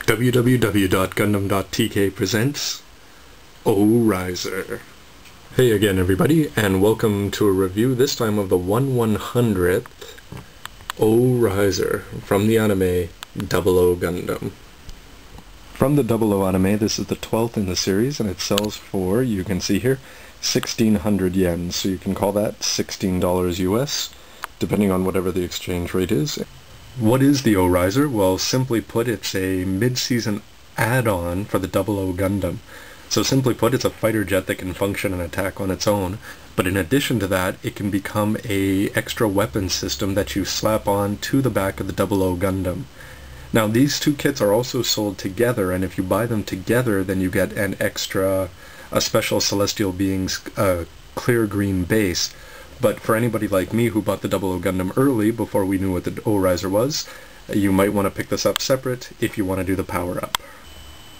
www.gundam.tk presents O-Riser. Hey again everybody, and welcome to a review, this time of the 1/100th O-Riser from the anime Double O Gundam. From the Double O anime, this is the 12th in the series, and it sells for, you can see here, 1,600 yen, so you can call that $16 US, depending on whatever the exchange rate is. What is the O-Riser? Well, simply put, it's a mid-season add-on for the Double O Gundam. So simply put, it's a fighter jet that can function and attack on its own, but in addition to that, it can become a extra weapon system that you slap on to the back of the Double O Gundam. Now, these two kits are also sold together, and if you buy them together, then you get an extra, a special Celestial Beings clear green base. But for anybody like me who bought the Double O Gundam early, before we knew what the O-Riser was, you might want to pick this up separate if you want to do the power-up.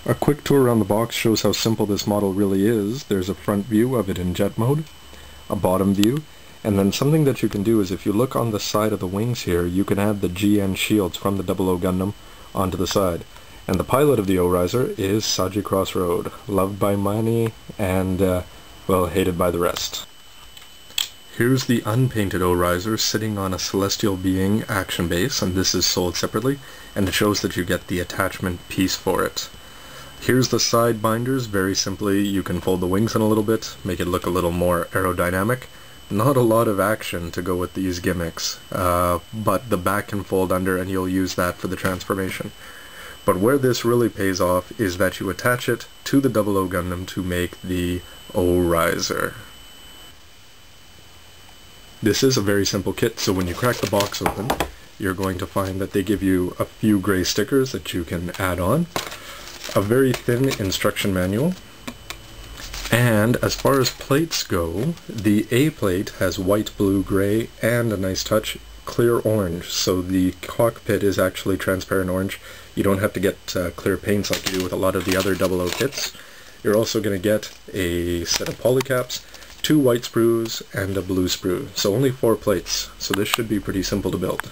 A quick tour around the box shows how simple this model really is. There's a front view of it in jet mode, a bottom view, and then something that you can do is if you look on the side of the wings here, you can add the GN shields from the Double O Gundam onto the side. And the pilot of the O-Riser is Saji Crossroad, loved by many and, well, hated by the rest. Here's the unpainted O-Riser sitting on a Celestial Being action base, and this is sold separately, and it shows that you get the attachment piece for it. Here's the side binders. Very simply, you can fold the wings in a little bit, make it look a little more aerodynamic. Not a lot of action to go with these gimmicks, but the back can fold under and you'll use that for the transformation. But where this really pays off is that you attach it to the Double O Gundam to make the O-Riser. This is a very simple kit, so when you crack the box open, you're going to find that they give you a few gray stickers that you can add on, a very thin instruction manual, and as far as plates go, the A plate has white, blue, gray, and a nice touch, clear orange, so the cockpit is actually transparent orange. You don't have to get clear paints like you do with a lot of the other Double O kits. You're also going to get a set of polycaps, 2 white sprues, and a blue sprue. So only 4 plates, so this should be pretty simple to build.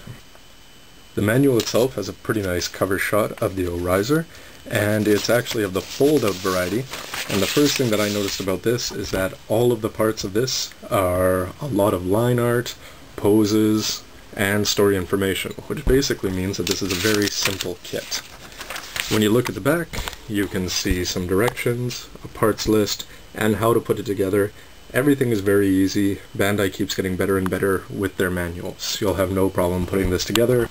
The manual itself has a pretty nice cover shot of the O-Riser, and it's actually of the fold-out variety. And the first thing that I noticed about this is that all of the parts of this are a lot of line art, poses, and story information, which basically means that this is a very simple kit. When you look at the back, you can see some directions, a parts list, and how to put it together. Everything is very easy. Bandai keeps getting better and better with their manuals. You'll have no problem putting this together.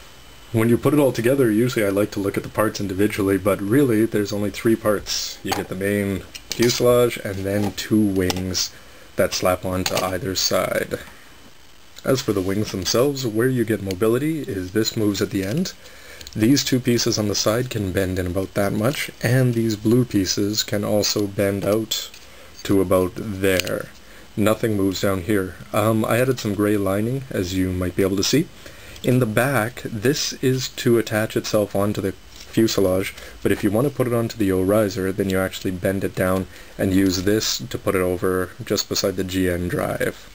When you put it all together, usually I like to look at the parts individually, but really there's only 3 parts. You get the main fuselage and then 2 wings that slap onto either side. As for the wings themselves, where you get mobility is this moves at the end. These 2 pieces on the side can bend in about that much, and these blue pieces can also bend out to about there. Nothing moves down here. I added some gray lining, as you might be able to see. In the back, this is to attach itself onto the fuselage, but if you want to put it onto the O-Riser, then you actually bend it down and use this to put it over just beside the GN drive.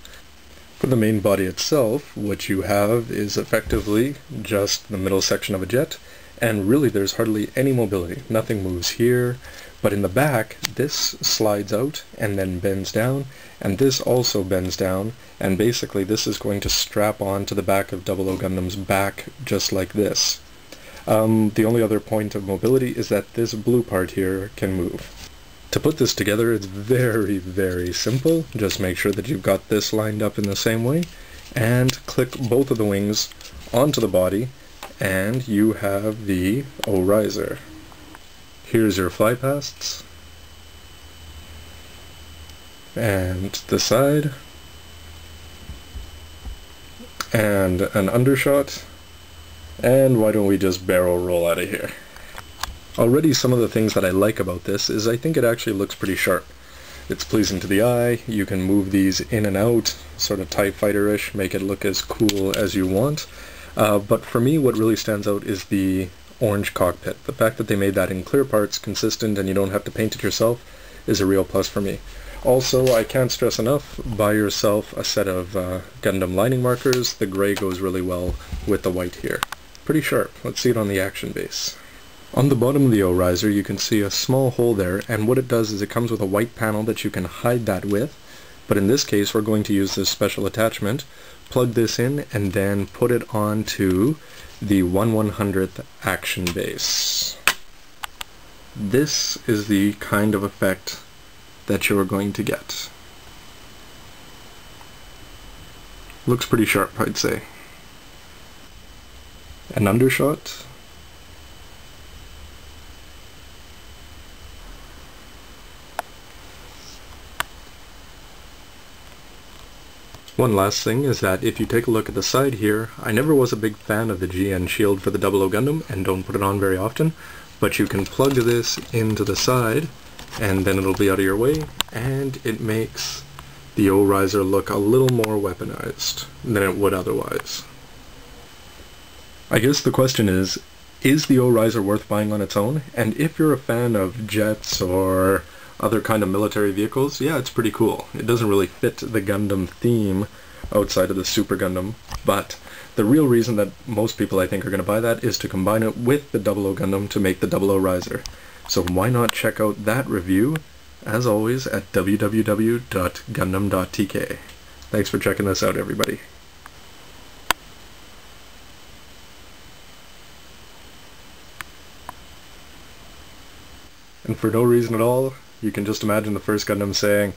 For the main body itself, what you have is effectively just the middle section of a jet, and really there's hardly any mobility. Nothing moves here. But in the back, this slides out and then bends down, and this also bends down, and basically this is going to strap on to the back of Double O Gundam's back just like this. The only other point of mobility is that this blue part here can move. To put this together, it's very, very simple. Just make sure that you've got this lined up in the same way, and click both of the wings onto the body, and you have the O-Riser. Here's your fly pasts, and the side, and an undershot, and why don't we just barrel roll out of here. Already some of the things that I like about this is I think it actually looks pretty sharp. It's pleasing to the eye, you can move these in and out, sort of TIE Fighter-ish, make it look as cool as you want. But for me what really stands out is the orange cockpit. The fact that they made that in clear parts, consistent, and you don't have to paint it yourself is a real plus for me. Also, I can't stress enough, buy yourself a set of Gundam lining markers. The gray goes really well with the white here. Pretty sharp. Let's see it on the action base. On the bottom of the O-riser you can see a small hole there, and what it does is it comes with a white panel that you can hide that with, but in this case we're going to use this special attachment, plug this in, and then put it onto the 1/100th action base. This is the kind of effect that you're going to get. Looks pretty sharp, I'd say. An undershot. One last thing is that if you take a look at the side here, I never was a big fan of the GN shield for the 00 Gundam and don't put it on very often, but you can plug this into the side and then it'll be out of your way, and it makes the O-riser look a little more weaponized than it would otherwise. I guess the question is the O-riser worth buying on its own? And if you're a fan of jets or other kind of military vehicles, yeah, it's pretty cool. It doesn't really fit the Gundam theme outside of the Super Gundam, but the real reason that most people I think are going to buy that is to combine it with the 00 Gundam to make the 00 Riser. So why not check out that review, as always, at www.gundam.tk. Thanks for checking this out, everybody. And for no reason at all, you can just imagine the first Gundam saying,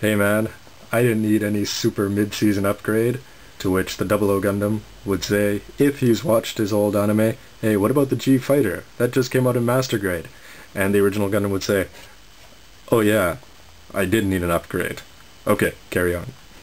"Hey man, I didn't need any super mid-season upgrade," to which the 00 Gundam would say, if he's watched his old anime, "Hey, what about the G-Fighter? That just came out in Master Grade." And the original Gundam would say, "Oh yeah, I did need an upgrade. Okay, carry on."